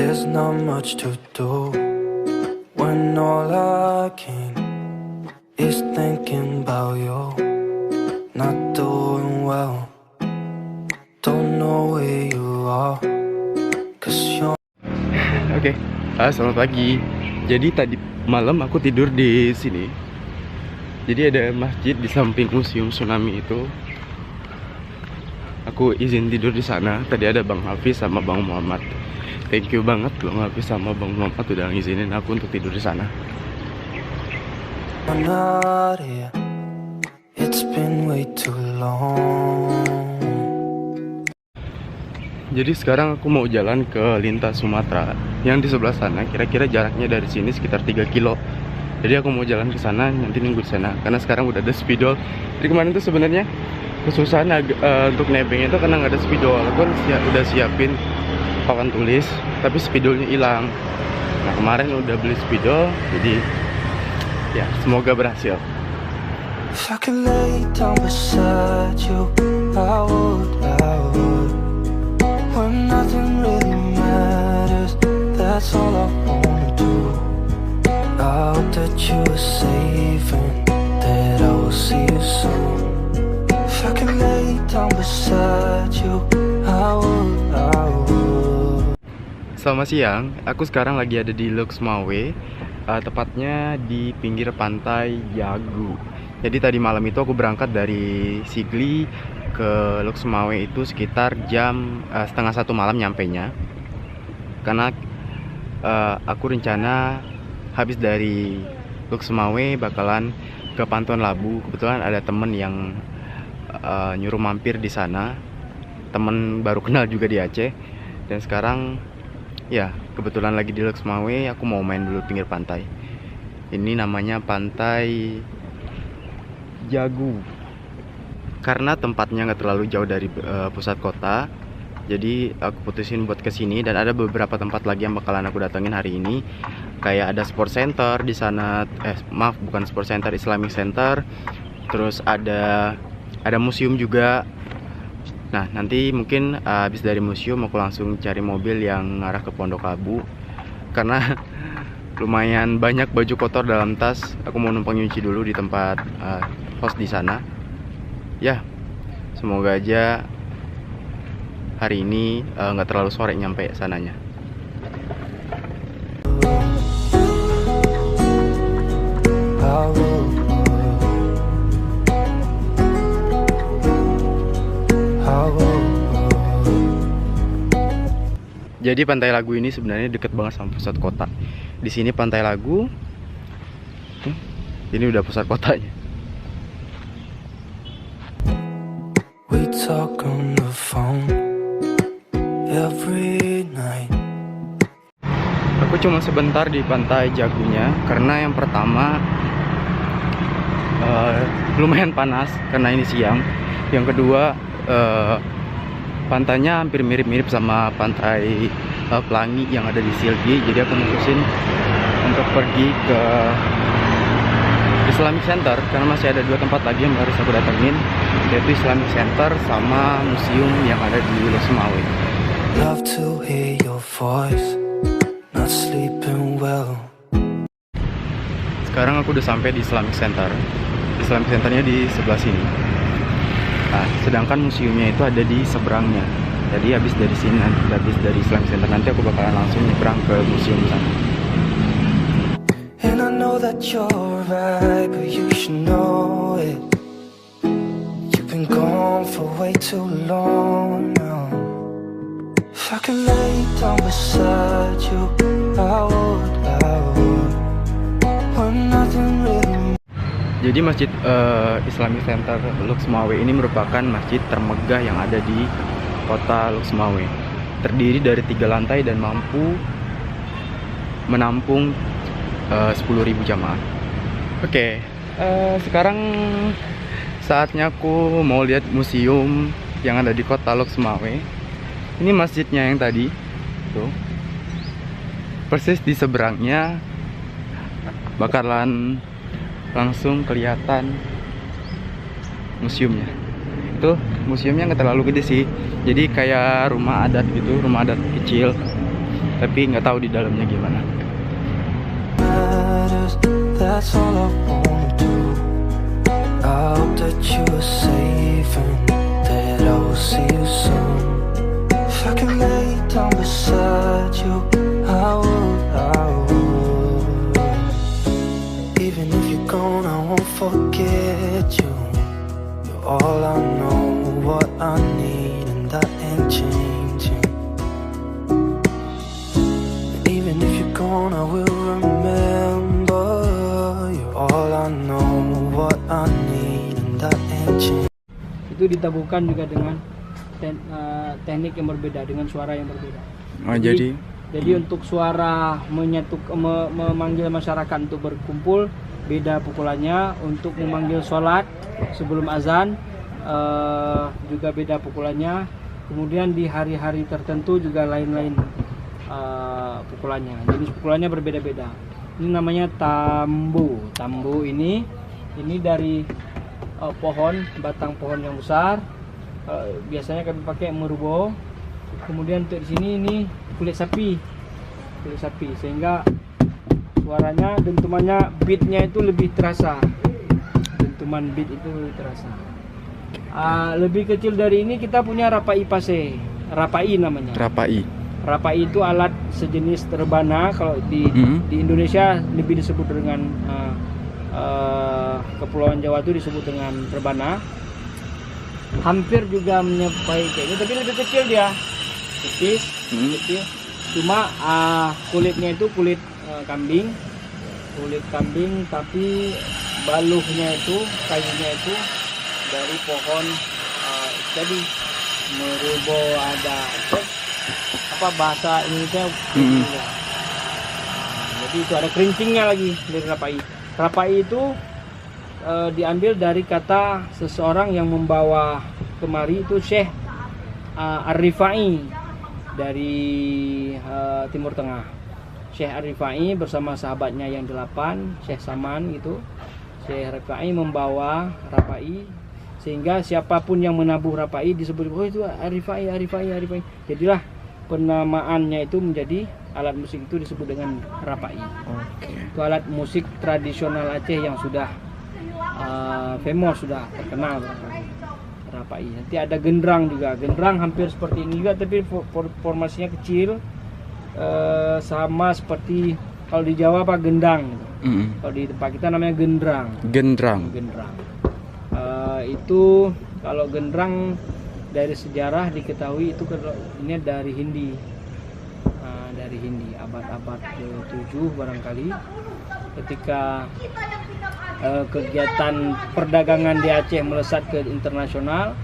There's not much to do when all I can is thinking about you. Not doing well, don't know where you are, 'cause you're... Oke, selamat pagi. Jadi tadi malam aku tidur di sini. Jadi ada masjid di samping museum tsunami itu. Aku izin tidur di sana. Tadi ada Bang Hafiz sama Bang Muhammad. Thank you banget Bang Hafiz sama Bang Muhammad udah ngizinin aku untuk tidur di sana. not here. It's been way too long. Jadi sekarang aku mau jalan ke lintas Sumatera yang di sebelah sana. Kira-kira jaraknya dari sini sekitar 3 kilo. Jadi aku mau jalan ke sana, nanti nunggu di sana. Karena sekarang udah ada spidol. Jadi kemarin tuh sebenarnya kesusahan untuk nebeng itu karena nggak ada spidol. Aku udah siapin papan tulis, tapi spidolnya hilang. Nah kemarin udah beli spidol, jadi ya semoga berhasil. If I could lay down beside you, I would. When nothing really matters, that's all I wanna do. I hope that you are safe and that I will see you soon. If I could lay down beside you, I would. Selamat siang, aku sekarang lagi ada di Loksmawe, tepatnya di pinggir pantai Jagu. Jadi tadi malam itu aku berangkat dari Sigli ke Loksmawe itu sekitar jam setengah 1 malam nyampenya. Karena aku rencana habis dari Loksmawe bakalan ke Pantuan Labu. Kebetulan ada temen yang nyuruh mampir di sana. Temen baru kenal juga di Aceh. Dan sekarang ya kebetulan lagi di Loksmawe, aku mau main dulu pinggir pantai. Ini namanya Pantai Jagu. Karena tempatnya nggak terlalu jauh dari pusat kota, jadi aku putusin buat kesini. Dan ada beberapa tempat lagi yang bakalan aku datengin hari ini. Kayak ada sport center di sana, maaf bukan sport center, Islamic Center. Terus ada museum juga. Nah nanti mungkin habis dari museum aku langsung cari mobil yang ngarah ke Pondok Labu. Karena lumayan banyak baju kotor dalam tas. Aku mau numpang nyuci dulu di tempat host di sana. Ya, semoga aja hari ini nggak terlalu sore nyampe sananya. Jadi Pantai Lagu ini sebenarnya deket banget sama pusat kota. Di sini Pantai Lagu, ini udah pusat kotanya. We talk on the phone every night. Aku cuma sebentar di Pantai Jagunya karena yang pertama lumayan panas karena ini siang. Yang kedua pantainya hampir mirip-mirip sama Pantai Pelangi yang ada di Silgi. Jadi aku mutusin untuk pergi ke Islamic Center karena masih ada 2 tempat lagi yang harus aku datengin, yaitu Islamic Center sama museum yang ada di Loksmawe. Love to hear your voice, not sleeping well. Sekarang aku udah sampai di Islamic Center. Islamic Centernya di sebelah sini. Nah, sedangkan museumnya itu ada di seberangnya. Jadi habis dari sini, habis dari Islamic Center nanti aku bakalan langsung nyebrang ke museum sana. And I know that you're right, but you should know it. You've been gone for way too long now. If I could lay down beside you, I would. When nothing really. Jadi masjid Islamic Center Loksmawe ini merupakan masjid termegah yang ada di kota Loksmawe. Terdiri dari 3 lantai dan mampu menampung 10.000 jamaah. Oke, sekarang saatnya aku mau lihat museum yang ada di kota Loksmawe. Ini masjidnya yang tadi tuh. Persis di seberangnya bakalan langsung kelihatan museumnya. Itu museumnya nggak terlalu gede sih, jadi kayak rumah adat gitu, rumah adat kecil. tapi nggak tahu di dalamnya gimana. matters. That's all I wanna do. I hope that you are safe and that I will see you soon. If I could lay down beside you, I would. Even if you're gone, I won't forget you. You're all I know, what I need, and that ain't changing. And even if you're gone, I will remember. You're all I know, what I need, and that ain't changing. Itu ditabuhkan juga dengan teknik yang berbeda, dengan suara yang berbeda. Oh, jadi untuk suara memanggil masyarakat untuk berkumpul beda pukulannya, untuk memanggil sholat sebelum azan juga beda pukulannya. Kemudian di hari-hari tertentu juga lain-lain pukulannya. Jenis pukulannya berbeda-beda. Ini namanya tambu. Tambu ini dari pohon, batang pohon yang besar. Biasanya kami pakai merubo. Kemudian untuk di sini ini kulit sapi, sehingga suaranya, dentumannya, beatnya itu lebih terasa. Dentuman beat itu lebih terasa. Lebih kecil dari ini kita punya rapai pase, rapai namanya. Rapai itu alat sejenis rebana. Kalau di Indonesia lebih disebut dengan Kepulauan Jawa itu disebut dengan rebana. Hampir juga menyerupai kayak ini, tapi lebih kecil dia, kecil. Cuma kulitnya itu kulit kambing, tapi baluhnya itu, kayunya itu dari pohon. Jadi merubo, ada apa bahasa Indonesia. Jadi itu ada kerincingnya lagi dari rapai. Rapai itu diambil dari kata seseorang yang membawa kemari, itu Syekh Ar-Rifai dari Timur Tengah. Syekh Ar-Rifai bersama sahabatnya yang 8, Syekh Saman gitu. Syekh Ar-Rifai membawa rapai, sehingga siapapun yang menabuh rapai disebut, oh itu Ar-Rifai. Jadilah penamaannya itu menjadi alat musik itu disebut dengan rapai. Itu alat musik tradisional Aceh yang sudah famous, sudah terkenal rapai. Nanti ada gendrang juga. Gendrang hampir seperti ini juga, tapi formasinya kecil, sama seperti kalau di Jawa apa gendang gitu. Kalau di tempat kita namanya gendrang. Itu kalau gendrang dari sejarah diketahui itu ini dari Hindi. Dari Hindi abad ke-7 barangkali, ketika kegiatan perdagangan di Aceh melesat ke internasional,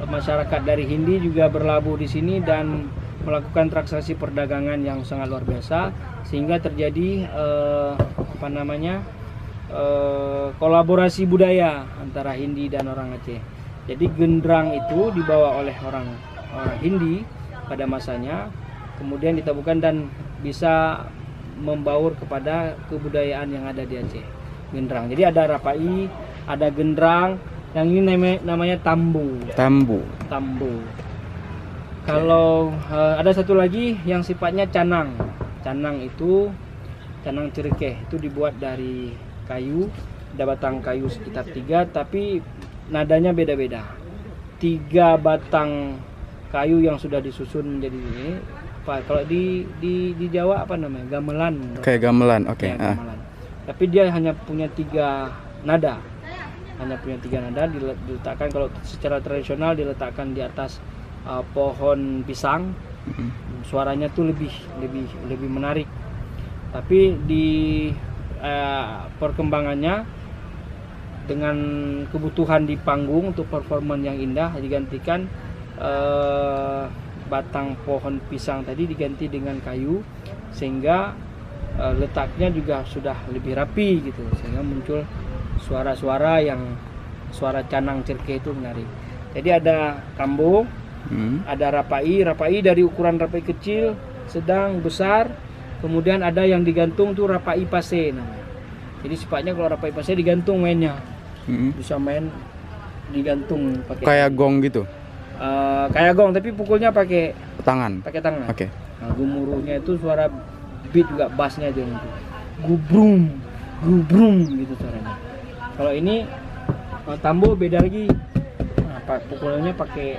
masyarakat dari Hindi juga berlabuh di sini dan melakukan transaksi perdagangan yang sangat luar biasa, sehingga terjadi kolaborasi budaya antara Hindi dan orang Aceh. Jadi gendrang itu dibawa oleh orang Hindi pada masanya, kemudian ditabuhkan dan bisa membaur kepada kebudayaan yang ada di Aceh. Gendrang. Jadi ada rapai, ada gendrang, yang ini namanya tambu. Kalau ada satu lagi yang sifatnya canang. Canang itu canang cerkeh, itu dibuat dari kayu, ada batang kayu sekitar 3, tapi nadanya beda-beda. 3 batang kayu yang sudah disusun menjadi ini. Kalau di Jawa apa namanya? Gamelan. Kayak gamelan, oke. Ya, gamelan. Tapi dia hanya punya 3 nada. Diletakkan, kalau secara tradisional diletakkan di atas pohon pisang. Suaranya tuh lebih menarik. Tapi di perkembangannya dengan kebutuhan di panggung untuk performan yang indah, digantikan batang pohon pisang tadi diganti dengan kayu, sehingga letaknya juga sudah lebih rapi gitu, sehingga muncul suara-suara yang suara canang cerkeh itu menarik. Jadi ada tambo, ada rapai dari ukuran rapai kecil, sedang, besar. Kemudian ada yang digantung tuh rapai pase namanya. Jadi sifatnya kalau rapai pase digantung mainnya, bisa main digantung pakai kayak gong gitu. Kayak gong, tapi pukulnya pakai tangan. Pakai tangan. Oke. Nah, gemuruhnya itu suara beat juga, bassnya itu gubrum gubrum gitu suaranya. Kalau ini tambo beda lagi. Nah, pukulannya pakai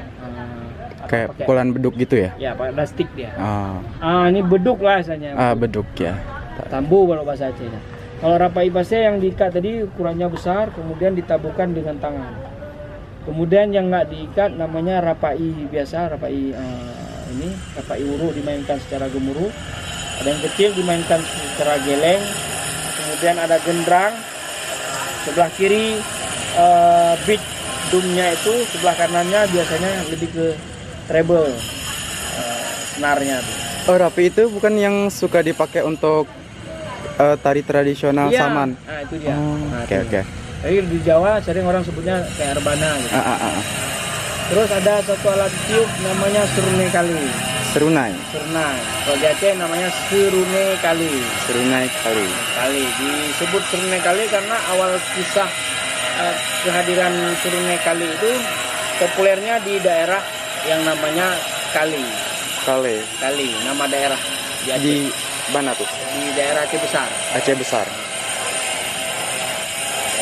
Kayak pukulan beduk gitu ya? Ya, pakai plastik dia. Oh. Ini beduk lah rasanya. Beduk ya. Tambo kalau bahasa Aceh. Kalau rapai pasnya yang diikat tadi ukurannya besar, kemudian ditabuhkan dengan tangan. Kemudian yang nggak diikat namanya rapai biasa, rapai ini rapai uruk dimainkan secara gemuruh. Ada yang kecil dimainkan secara geleng. Kemudian ada gendrang. Sebelah kiri beat dumnya itu, sebelah kanannya biasanya lebih ke treble senarnya tuh. Oh, rapi itu bukan yang suka dipakai untuk tari tradisional Iya. Saman? Nah itu dia. Oke. Jadi di Jawa sering orang sebutnya kayak rebana gitu. Terus ada satu alat tiup namanya serunai kali. Serunai. Kalau di Aceh namanya serunai kali. Serunai kali. Disebut serunai kali karena awal kisah kehadiran serunai kali itu populernya di daerah yang namanya Kali, nama daerah di Aceh. Di mana tuh? Di daerah Aceh Besar. Aceh Besar.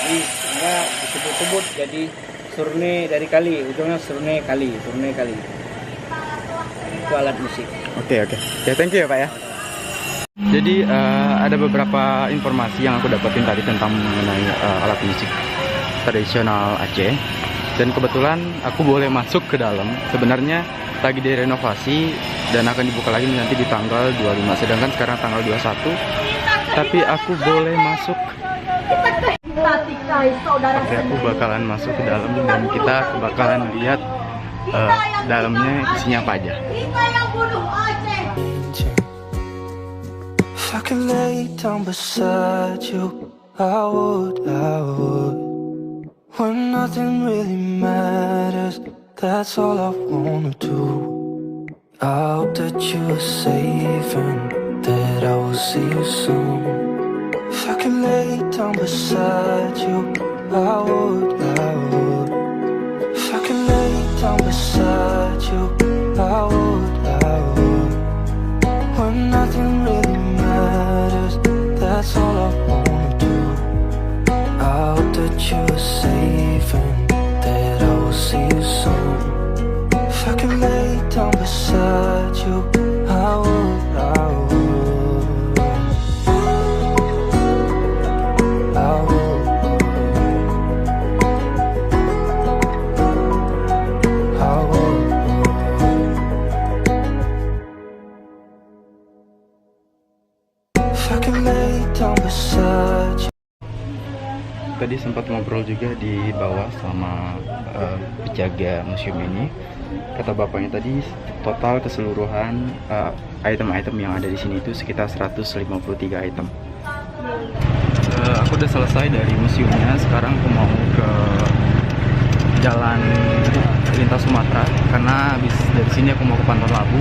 Jadi sehingga disebut-sebut jadi surne dari kali, ujungnya surne kali. Itu alat musik. Oke. Ya, thank you ya Pak ya. Jadi ada beberapa informasi yang aku dapetin tadi tentang mengenai alat musik tradisional Aceh. Dan kebetulan aku boleh masuk ke dalam. Sebenarnya lagi direnovasi dan akan dibuka lagi nanti di tanggal 25. Sedangkan sekarang tanggal 21. Tapi aku boleh masuk. Oke, aku bakalan masuk ke dalam dan kita bakalan lihat dalamnya isinya apa aja. If I could lay down beside you, I would. When nothing really matters, that's all I wanna do. I hope that you are safe and that I will see you soon. If I could lay down beside you, I would. If I could lay down beside you, I would. When nothing really matters, that's all I wanna do. I hope that you are safe and that I will see you soon. If I could lay down beside you, I would. If I could lay down beside you. Tadi sempat ngobrol juga di bawah sama penjaga museum ini. Kata bapaknya tadi total keseluruhan item-item yang ada di sini itu sekitar 153 item. Aku udah selesai dari museumnya. Sekarang aku mau ke jalan lintas Sumatera karena habis dari sini aku mau ke Pantun Labu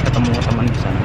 ketemu teman di sana.